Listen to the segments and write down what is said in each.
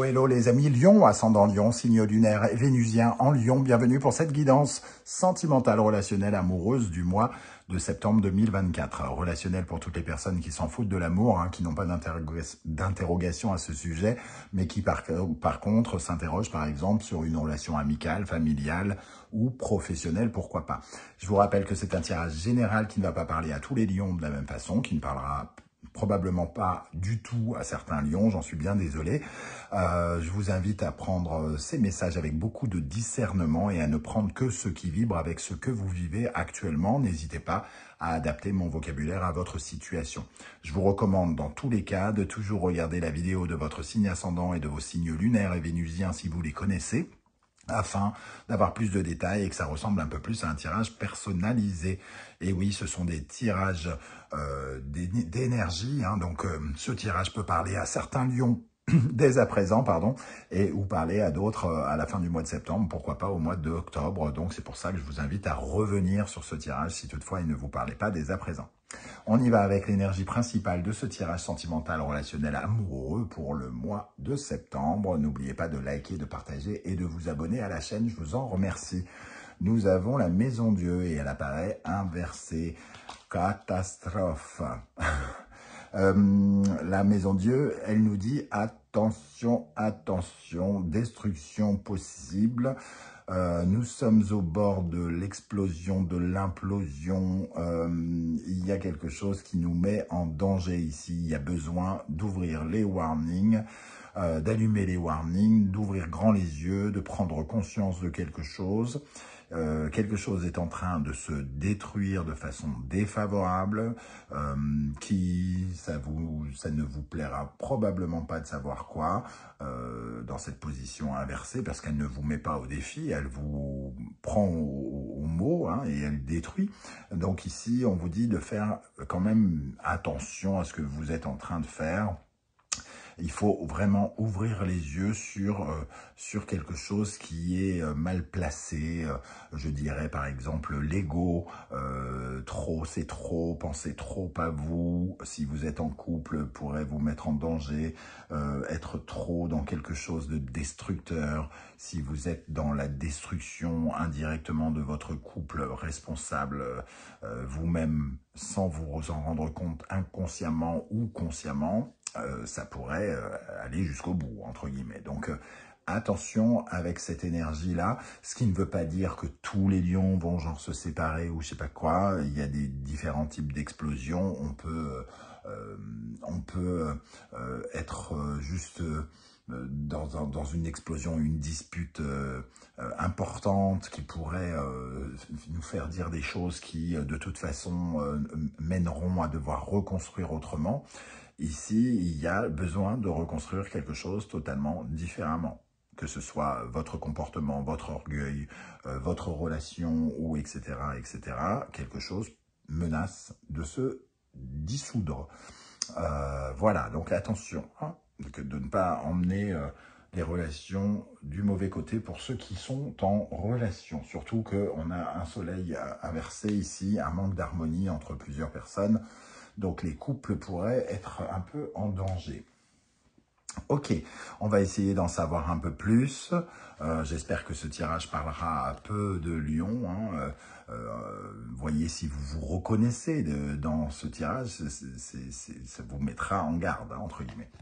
hello les amis, Lion, ascendant Lion, signe lunaire et vénusien en Lion. Bienvenue pour cette guidance sentimentale, relationnelle, amoureuse du mois de septembre 2024. Relationnelle pour toutes les personnes qui s'en foutent de l'amour, qui n'ont pas d'interrogation à ce sujet, mais qui par contre s'interrogent par exemple sur une relation amicale, familiale ou professionnelle, pourquoi pas. Je vous rappelle que c'est un tirage général qui ne va pas parler à tous les lions de la même façon, qui ne parlera probablement pas du tout à certains lions, j'en suis bien désolé. Je vous invite à prendre ces messages avec beaucoup de discernement et à ne prendre que ce qui vibre avec ce que vous vivez actuellement. N'hésitez pas à adapter mon vocabulaire à votre situation. Je vous recommande dans tous les cas de toujours regarder la vidéo de votre signe ascendant et de vos signes lunaires et vénusiens si vous les connaissez, afin d'avoir plus de détails et que ça ressemble un peu plus à un tirage personnalisé. Et oui, ce sont des tirages d'énergie, donc ce tirage peut parler à certains lions dès à présent, ou parler à d'autres à la fin du mois de septembre, pourquoi pas au mois d'octobre. Donc c'est pour ça que je vous invite à revenir sur ce tirage si toutefois il ne vous parlait pas dès à présent. On y va avec l'énergie principale de ce tirage sentimental, relationnel, amoureux pour le mois de septembre. N'oubliez pas de liker, de partager et de vous abonner à la chaîne, je vous en remercie. Nous avons la Maison Dieu et elle apparaît inversée. Catastrophe. La Maison Dieu, elle nous dit attention, attention, destruction possible. Nous sommes au bord de l'explosion, de l'implosion. Il y a quelque chose qui nous met en danger ici. Il y a besoin d'ouvrir les warnings, d'allumer les warnings, d'ouvrir grand les yeux, de prendre conscience de quelque chose. Quelque chose est en train de se détruire de façon défavorable, ça ne vous plaira probablement pas de savoir quoi dans cette position inversée, parce qu'elle ne vous met pas au défi, elle vous prend au mot et elle détruit. Donc ici, on vous dit de faire quand même attention à ce que vous êtes en train de faire. Il faut vraiment ouvrir les yeux sur quelque chose qui est mal placé. Je dirais par exemple l'ego, trop c'est trop, pensez trop à vous. Si vous êtes en couple, pourrait vous mettre en danger, être trop dans quelque chose de destructeur. Si vous êtes dans la destruction indirectement de votre couple, responsable vous-même sans vous en rendre compte inconsciemment ou consciemment, ça pourrait aller jusqu'au bout, entre guillemets. Donc, attention avec cette énergie-là, ce qui ne veut pas dire que tous les lions vont genre se séparer ou je sais pas quoi. Il y a des différents types d'explosions. On peut être juste dans une explosion, une dispute importante qui pourrait nous faire dire des choses qui, de toute façon, mèneront à devoir reconstruire autrement. Ici, il y a besoin de reconstruire quelque chose totalement différemment, que ce soit votre comportement, votre orgueil, votre relation, ou etc., etc. Quelque chose menace de se dissoudre. Voilà, donc attention, de ne pas emmener les relations du mauvais côté pour ceux qui sont en relation. Surtout qu'on a un soleil inversé ici, un manque d'harmonie entre plusieurs personnes. Donc, les couples pourraient être un peu en danger. Ok, on va essayer d'en savoir un peu plus. J'espère que ce tirage parlera un peu de Lion. Voyez si vous vous reconnaissez dans ce tirage. Ça vous mettra en garde, entre guillemets.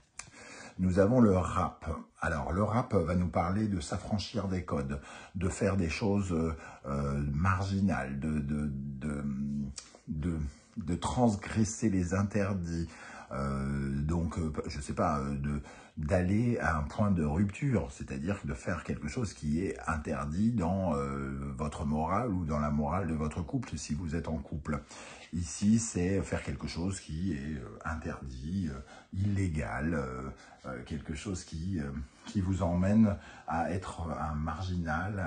Nous avons le rap. Alors, le rap va nous parler de s'affranchir des codes, de faire des choses marginales, de transgresser les interdits, donc je sais pas, d'aller à un point de rupture, c'est-à-dire de faire quelque chose qui est interdit dans votre morale ou dans la morale de votre couple si vous êtes en couple. Ici, c'est faire quelque chose qui est interdit, illégal, quelque chose qui vous emmène à être un marginal,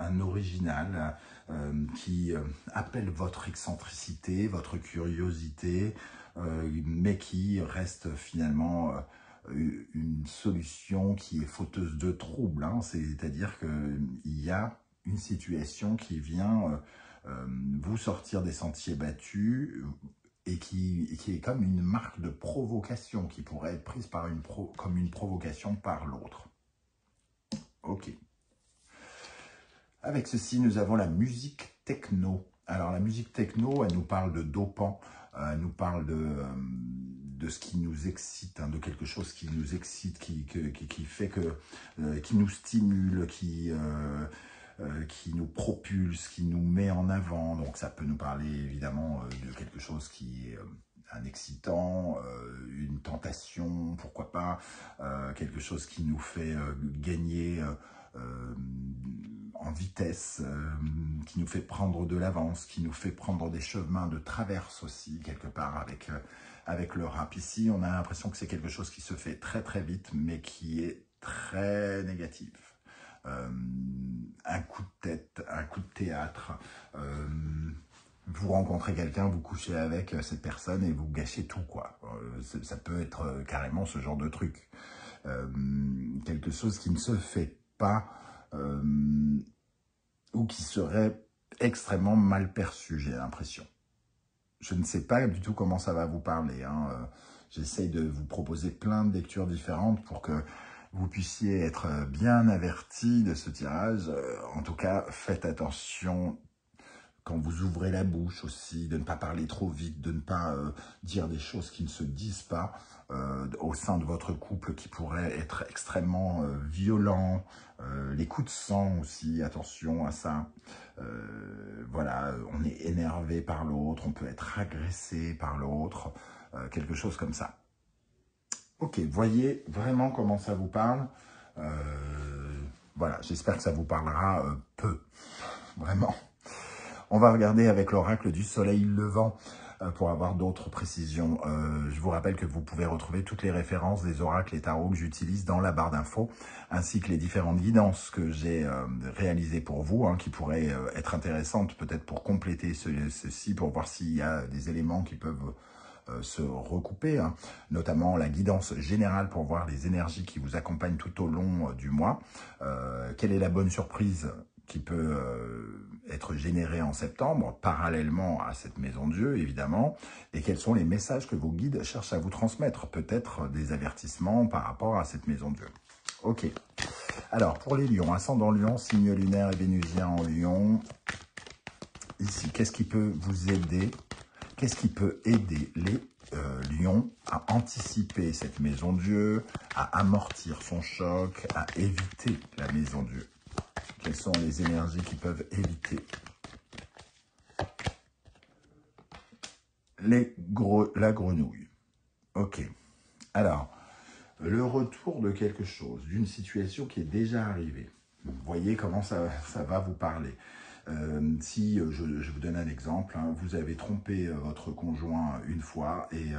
un original, qui appelle votre excentricité, votre curiosité, mais qui reste finalement une solution qui est fauteuse de troubles. C'est-à-dire qu'il y a une situation qui vient vous sortir des sentiers battus et qui est comme une marque de provocation qui pourrait être prise comme une provocation par l'autre. Ok. Avec ceci, nous avons la musique techno. Alors, la musique techno, elle nous parle de dopant, elle nous parle de ce qui nous excite, hein, de quelque chose qui nous excite, qui fait que, qui nous stimule, qui nous propulse, qui nous met en avant. Donc, ça peut nous parler évidemment de quelque chose qui est un excitant, une tentation, pourquoi pas, quelque chose qui nous fait gagner en vitesse, qui nous fait prendre de l'avance, qui nous fait prendre des chemins de traverse aussi, quelque part, avec le rap. Ici, on a l'impression que c'est quelque chose qui se fait très très vite, mais qui est très négatif. Un coup de tête, un coup de théâtre, vous rencontrez quelqu'un, vous couchez avec cette personne et vous gâchez tout, quoi. Ça peut être carrément ce genre de truc. Quelque chose qui ne se fait pas ou qui serait extrêmement mal perçu, j'ai l'impression. Je ne sais pas du tout comment ça va vous parler, hein. J'essaye de vous proposer plein de lectures différentes pour que vous puissiez être bien avertis de ce tirage. En tout cas, faites attention quand vous ouvrez la bouche aussi, de ne pas parler trop vite, de ne pas dire des choses qui ne se disent pas au sein de votre couple, qui pourraient être extrêmement violents. Les coups de sang aussi, attention à ça. Voilà, on est énervé par l'autre, on peut être agressé par l'autre, quelque chose comme ça. Ok, voyez vraiment comment ça vous parle. Voilà, j'espère que ça vous parlera peu, vraiment. On va regarder avec l'oracle du soleil levant pour avoir d'autres précisions. Je vous rappelle que vous pouvez retrouver toutes les références des oracles et tarots que j'utilise dans la barre d'infos, ainsi que les différentes guidances que j'ai réalisées pour vous, hein, qui pourraient être intéressantes peut-être pour compléter ceci, pour voir s'il y a des éléments qui peuvent se recouper, hein, notamment la guidance générale pour voir les énergies qui vous accompagnent tout au long du mois. Quelle est la bonne surprise qui peut être générée en septembre, parallèlement à cette maison Dieu, évidemment, et quels sont les messages que vos guides cherchent à vous transmettre, peut-être des avertissements par rapport à cette maison Dieu. Ok. Alors, pour les lions, ascendant lion, signe lunaire et vénusien en lion, ici, qu'est-ce qui peut vous aider? Qu'est-ce qui peut aider les lions à anticiper cette maison Dieu, à amortir son choc, à éviter la maison Dieu? Quelles sont les énergies qui peuvent éviter? La grenouille. Ok. Alors, le retour de quelque chose, d'une situation qui est déjà arrivée. Vous voyez comment ça va vous parler. Si je vous donne un exemple, hein, vous avez trompé votre conjoint une fois et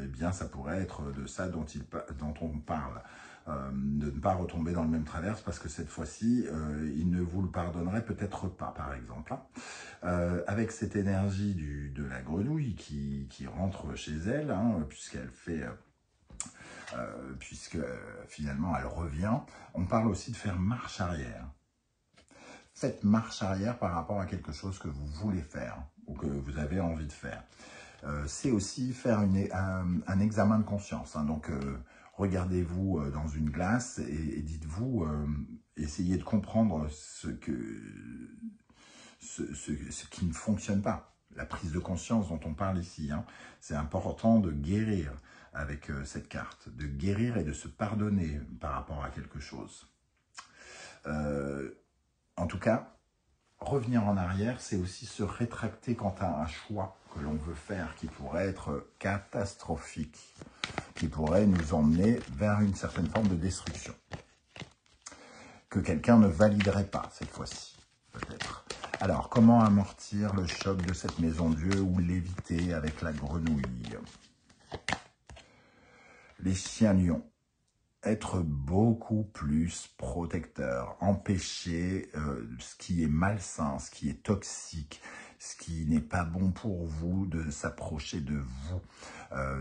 eh bien ça pourrait être de ça dont on parle. De ne pas retomber dans le même travers parce que cette fois-ci, il ne vous le pardonnerait peut-être pas, par exemple. Avec cette énergie de la grenouille qui rentre chez elle, hein, puisqu'elle fait... puisque finalement elle revient, on parle aussi de faire marche arrière. Faites marche arrière par rapport à quelque chose que vous voulez faire ou que vous avez envie de faire. C'est aussi faire un examen de conscience, hein. Donc, regardez-vous dans une glace et dites-vous, essayez de comprendre ce qui ne fonctionne pas. La prise de conscience dont on parle ici, hein. C'est important de guérir avec cette carte, de guérir et de se pardonner par rapport à quelque chose. En tout cas, revenir en arrière, c'est aussi se rétracter quant à un choix que l'on veut faire qui pourrait être catastrophique, qui pourrait nous emmener vers une certaine forme de destruction, que quelqu'un ne validerait pas cette fois-ci, peut-être. Alors, comment amortir le choc de cette maison Dieu ou l'éviter avec la grenouille? Les chiens lions. Être beaucoup plus protecteur, empêcher ce qui est malsain, ce qui est toxique, ce qui n'est pas bon pour vous de s'approcher de vous.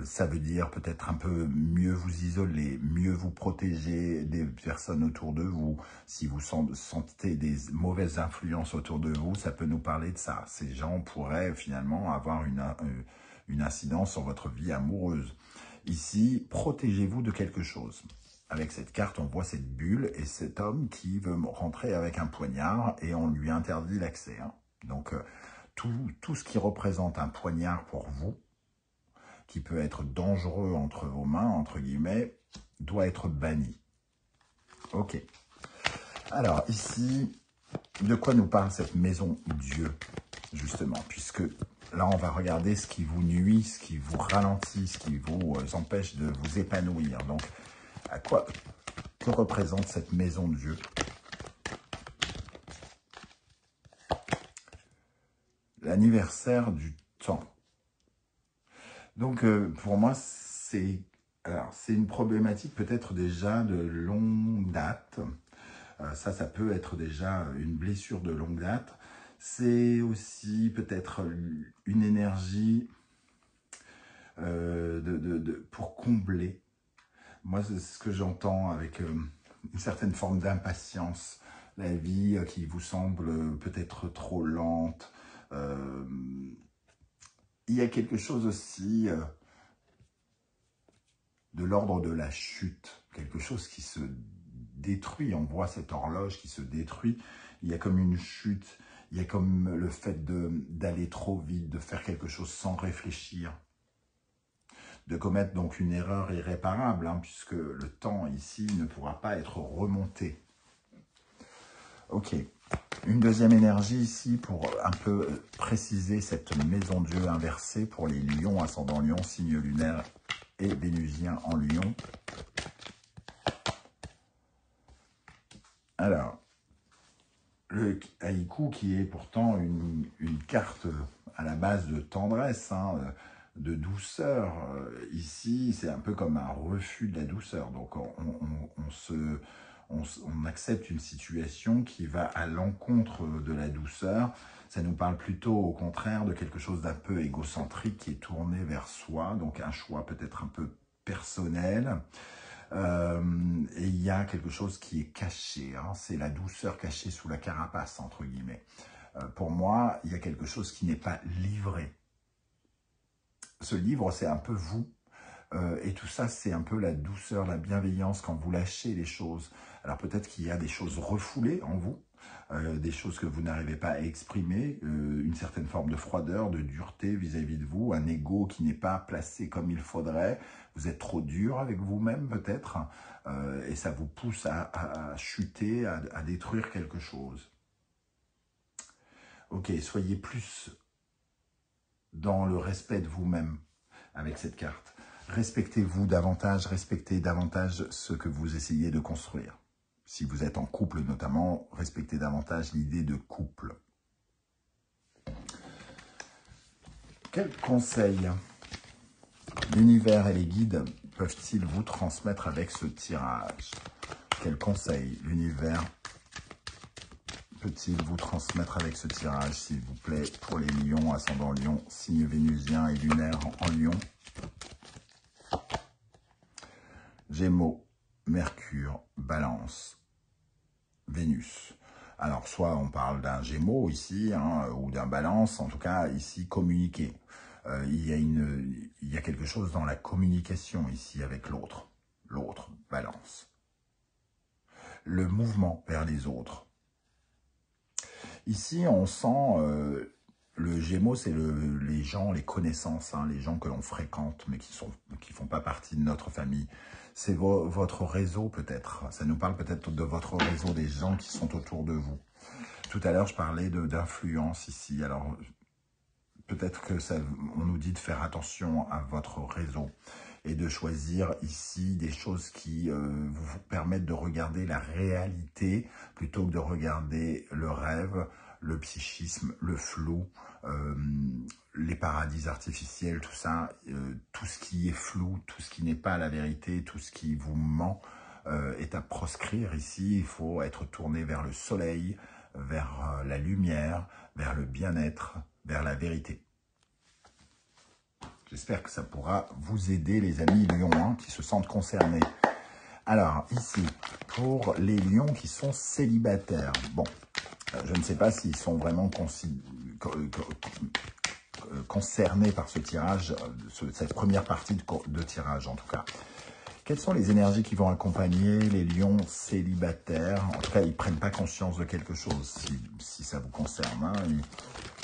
Ça veut dire peut-être un peu mieux vous isoler, mieux vous protéger des personnes autour de vous. Si vous sentez des mauvaises influences autour de vous, ça peut nous parler de ça. Ces gens pourraient finalement avoir une incidence sur votre vie amoureuse. Ici, protégez-vous de quelque chose. avec cette carte, on voit cette bulle et cet homme qui veut rentrer avec un poignard et on lui interdit l'accès. Hein. Donc, tout ce qui représente un poignard pour vous, qui peut être dangereux entre vos mains, entre guillemets, doit être banni. Ok. Alors, ici, de quoi nous parle cette maison Dieu, justement, puisque là, on va regarder ce qui vous nuit, ce qui vous ralentit, ce qui vous empêche de vous épanouir. Donc, que représente cette maison Dieu? L'anniversaire du temps. Donc, pour moi, c'est une problématique peut-être déjà de longue date. Ça peut être déjà une blessure de longue date. C'est aussi peut-être une énergie pour combler. Moi, c'est ce que j'entends avec une certaine forme d'impatience. La vie qui vous semble peut-être trop lente. Il y a quelque chose aussi de l'ordre de la chute. Quelque chose qui se détruit. On voit cette horloge qui se détruit. Il y a comme une chute. Il y a comme le fait d'aller trop vite, de faire quelque chose sans réfléchir. De commettre donc une erreur irréparable, hein, puisque le temps ici ne pourra pas être remonté. Ok. Une deuxième énergie ici pour un peu préciser cette maison Dieu inversée pour les lions, ascendant lion, signe lunaire et vénusien en lion. Alors, le haïku qui est pourtant une carte à la base de tendresse, hein, de douceur. Ici, c'est un peu comme un refus de la douceur. Donc, on accepte une situation qui va à l'encontre de la douceur. Ça nous parle plutôt, au contraire, de quelque chose d'un peu égocentrique qui est tourné vers soi. Donc, un choix peut-être un peu personnel. Et il y a quelque chose qui est caché. Hein, c'est la douceur cachée sous la carapace, entre guillemets. Pour moi, il y a quelque chose qui n'est pas livré. Ce livre, c'est un peu vous. Et tout ça, c'est un peu la douceur, la bienveillance quand vous lâchez les choses. Alors peut-être qu'il y a des choses refoulées en vous, des choses que vous n'arrivez pas à exprimer, une certaine forme de froideur, de dureté vis-à-vis de vous, un ego qui n'est pas placé comme il faudrait. Vous êtes trop dur avec vous-même peut-être, et ça vous pousse à chuter, à détruire quelque chose. Ok, soyez plus dans le respect de vous-même avec cette carte. Respectez-vous davantage, respectez davantage ce que vous essayez de construire. Si vous êtes en couple notamment, respectez davantage l'idée de couple. Quels conseils l'univers et les guides peuvent-ils vous transmettre avec ce tirage? Quels conseils l'univers peut-il vous transmettre avec ce tirage, s'il vous plaît, pour les lions, ascendant lion, signe vénusien et lunaire en lion? Gémeaux, Mercure, Balance, Vénus. Alors, soit on parle d'un Gémeaux ici, hein, ou d'un Balance, en tout cas, ici, communiquer. Il y a quelque chose dans la communication ici avec l'autre. L'autre, Balance. Le mouvement vers les autres. Ici, on sent... le Gémeaux, c'est les gens, les connaissances, hein, les gens que l'on fréquente, mais qui font pas partie de notre famille. C'est votre réseau peut-être. Ça nous parle peut-être de votre réseau, des gens qui sont autour de vous. Tout à l'heure, je parlais d'influence ici. Alors, peut-être que on nous dit de faire attention à votre réseau et de choisir ici des choses qui vous permettent de regarder la réalité plutôt que de regarder le rêve, le psychisme, le flou, les paradis artificiels, tout ça, tout ce qui est flou, tout ce qui n'est pas la vérité, tout ce qui vous ment est à proscrire ici. Il faut être tourné vers le soleil, vers la lumière, vers le bien-être, vers la vérité. J'espère que ça pourra vous aider, les amis lions, hein, qui se sentent concernés. Alors, ici, pour les lions qui sont célibataires, bon, je ne sais pas s'ils sont vraiment concernés par ce tirage, cette première partie de tirage en tout cas. Quelles sont les énergies qui vont accompagner les lions célibataires? En tout cas, ils ne prennent pas conscience de quelque chose, si ça vous concerne. Hein.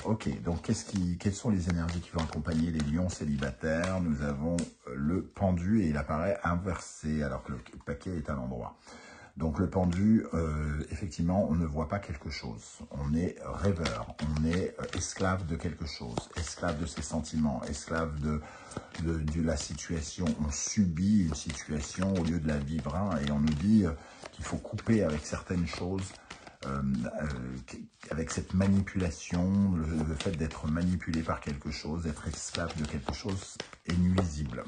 Ok, donc quelles sont les énergies qui vont accompagner les lions célibataires? Nous avons le pendu et il apparaît inversé alors que le paquet est à l'endroit. Donc le pendu, effectivement, on ne voit pas quelque chose. On est rêveur, on est esclave de quelque chose, esclave de ses sentiments, esclave de la situation. On subit une situation au lieu de la vivre. Hein, et on nous dit qu'il faut couper avec certaines choses, avec cette manipulation, le fait d'être manipulé par quelque chose, d'être esclave de quelque chose est nuisible.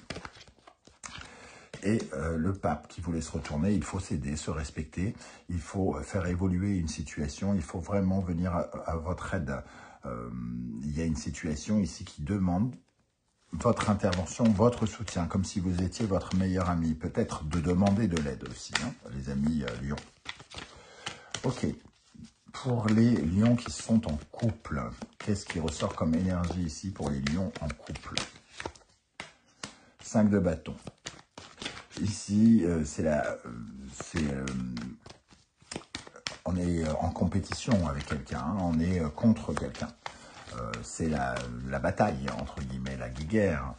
Et le pape qui voulait se retourner, il faut s'aider, se respecter, il faut faire évoluer une situation, il faut vraiment venir à votre aide. Il y a une situation ici qui demande votre intervention, votre soutien, comme si vous étiez votre meilleur ami. Peut-être de demander de l'aide aussi, hein, les amis lions. Ok, pour les lions qui sont en couple, qu'est-ce qui ressort comme énergie ici pour les lions en couple? 5 de bâton. Ici, on est en compétition avec quelqu'un, hein, on est contre quelqu'un. C'est la bataille, entre guillemets, la guerre.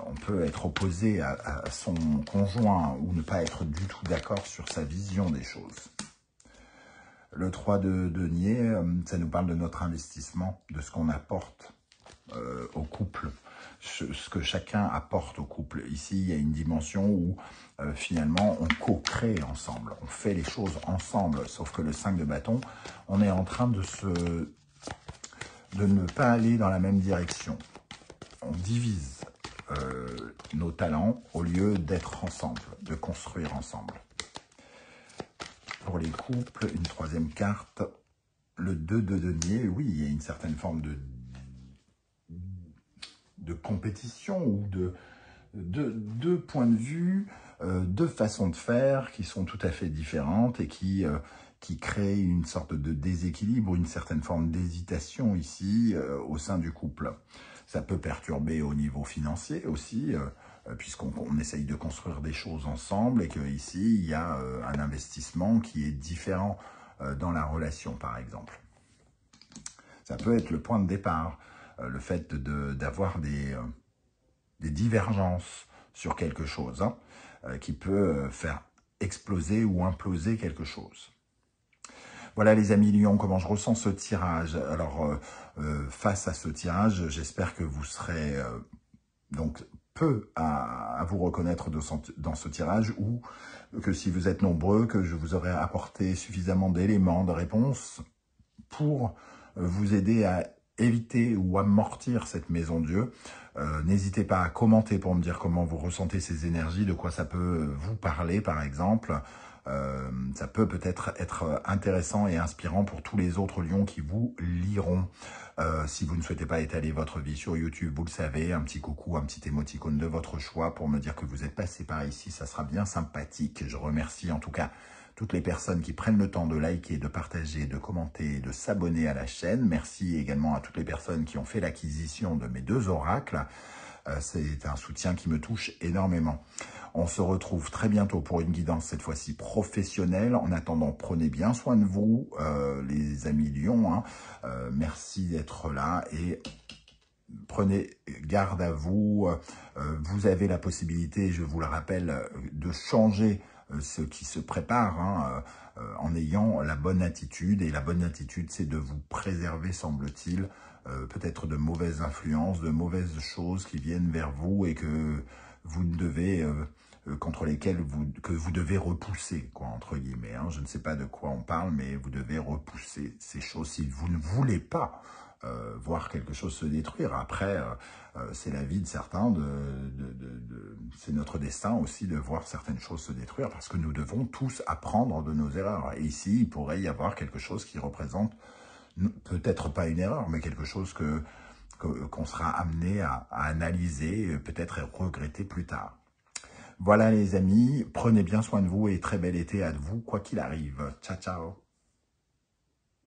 On peut être opposé à son conjoint ou ne pas être du tout d'accord sur sa vision des choses. Le 3 de denier, ça nous parle de notre investissement, de ce qu'on apporte au couple. Ce que chacun apporte au couple. Ici, il y a une dimension où finalement on co-crée ensemble, on fait les choses ensemble, sauf que le 5 de bâton, on est en train de ne pas aller dans la même direction. On divise nos talents au lieu d'être ensemble, de construire ensemble. Pour les couples, une troisième carte, le 2 de denier, oui, il y a une certaine forme de compétition ou de points de vue, de façons de faire qui sont tout à fait différentes et qui créent une sorte de déséquilibre, une certaine forme d'hésitation ici au sein du couple. Ça peut perturber au niveau financier aussi, puisqu'on essaye de construire des choses ensemble et qu'ici, il y a un investissement qui est différent dans la relation, par exemple. Ça peut être le point de départ, le fait d'avoir des divergences sur quelque chose, hein, qui peut faire exploser ou imploser quelque chose. Voilà les amis lions, comment je ressens ce tirage. Alors, face à ce tirage, j'espère que vous serez donc peu à vous reconnaître dans ce tirage, ou que si vous êtes nombreux, que je vous aurai apporté suffisamment d'éléments, de réponses pour vous aider à éviter ou amortir cette maison Dieu. N'hésitez pas à commenter pour me dire comment vous ressentez ces énergies, de quoi ça peut vous parler par exemple. Ça peut peut-être être intéressant et inspirant pour tous les autres lions qui vous liront. Si vous ne souhaitez pas étaler votre vie sur YouTube, vous le savez, un petit coucou, un petit émoticône de votre choix pour me dire que vous êtes passé par ici, ça sera bien sympathique. Je remercie en tout cas toutes les personnes qui prennent le temps de liker, de partager, de commenter, de s'abonner à la chaîne. Merci également à toutes les personnes qui ont fait l'acquisition de mes 2 oracles. C'est un soutien qui me touche énormément. On se retrouve très bientôt pour une guidance, cette fois-ci professionnelle. En attendant, prenez bien soin de vous, les amis lions. Hein. Merci d'être là et prenez garde à vous. Vous avez la possibilité, je vous le rappelle, de changer ce qui se prépare, hein, en ayant la bonne attitude. Et la bonne attitude, c'est de vous préserver, semble-t-il, peut-être de mauvaises influences, de mauvaises choses qui viennent vers vous et que vous devez, contre lesquelles vous devez repousser, quoi, entre guillemets. Hein. Je ne sais pas de quoi on parle, mais vous devez repousser ces choses si vous ne voulez pas voir quelque chose se détruire. Après, c'est la vie de certains, c'est notre destin aussi de voir certaines choses se détruire parce que nous devons tous apprendre de nos erreurs. Et ici, il pourrait y avoir quelque chose qui représente, peut-être pas une erreur, mais quelque chose qu'on sera amené à analyser, peut-être regretter plus tard. Voilà les amis, prenez bien soin de vous et très bel été à vous, quoi qu'il arrive. Ciao, ciao.